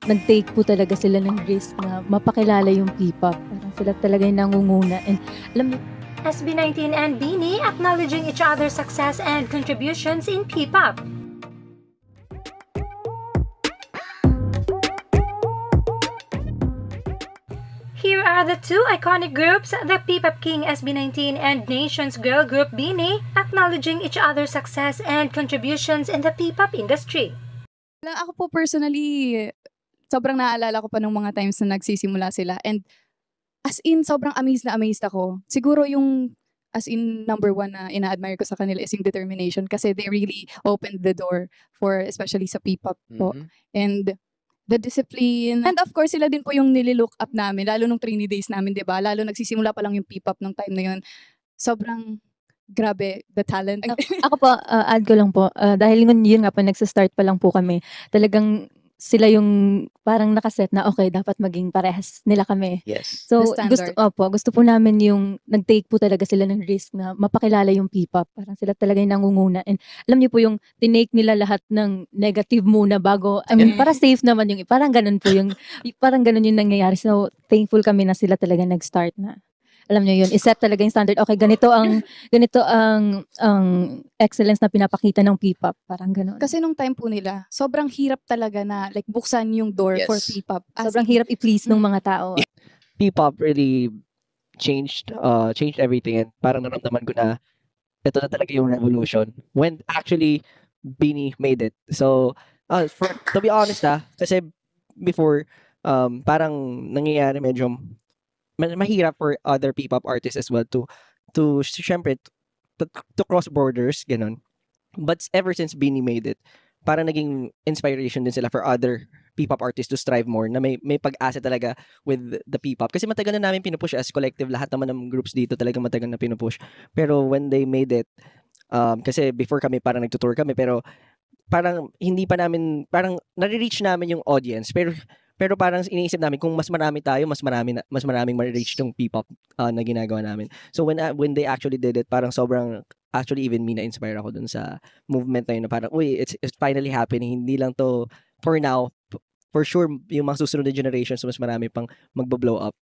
nag-take po talaga sila ng risk na mapakilala yung P-pop. Parang sila talaga yung nangunguna. And alam niyo, SB19 and BINI acknowledging each other's success and contributions in P-pop. Here are the two iconic groups, the P-pop King SB19 and Nation's Girl Group BINI, acknowledging each other's success and contributions in the P-pop industry. Ako po personally, sobrang naalala ko pa nung mga times na nagsisimula sila. And as in, sobrang amazed na amazed ako. Siguro yung as in number one na ina-admire ko sa kanila is yung determination kasi they really opened the door for especially sa P-pop po. And the discipline. And of course, sila din po yung nililook up namin, lalo nung Trini Days namin, di ba? Lalo nagsisimula pa lang yung P-pop nung time na yun. Sobrang grabe, the talent. ako po, add ko lang po, dahil yun nga po, nagsa-start pa lang po kami, talagang sila yung parang nakaset na okay, dapat maging parehas nila kami. Yes. So, The standard. gusto po namin yung nag-take po talaga sila ng risk na mapakilala yung P-pop. Parang sila talaga yung nangunguna. And alam niyo po yung tinake nila lahat ng negative muna bago, I mean, para safe naman yung, parang ganun po yung, parang ganun yung nangyayari. So, thankful kami na sila talaga nag-start na. Alam niyo yun, iset talaga yung standard. Okay, ganito ang excellence na pinapakita ng P-pop. Parang ganun. Kasi nung time po nila, sobrang hirap talaga na like buksan yung door Yes. for P-pop. Sobrang hirap i-please ng mga tao. P-pop really changed everything, and parang naramdaman ko na ito na talaga yung revolution when actually BINI made it. So, to be honest kasi before, parang nangyayari medyo mahirap for other P-pop artists as well to syempre to cross borders, ganun. But ever since BINI made it, parang naging inspiration din sila for other P-pop artists to strive more, na may pag-asa talaga with the P-pop. Kasi matagal na namin pinupush as collective, lahat naman ng groups dito talagang matagal na pinupush. Pero when they made it, kasi before kami parang nagtutour kami, pero parang hindi pa namin, parang nare-reach namin yung audience, pero parang iniisip namin kung mas marami tayo, mas maraming ma-reach yung P-pop na ginagawa namin. So when they actually did it, parang sobrang, actually even me na-inspire ako dun sa movement na yun, na parang, uy, it's finally happening. Hindi lang to for now, for sure, yung mga susunod na generations, mas marami pang magbo-blow up.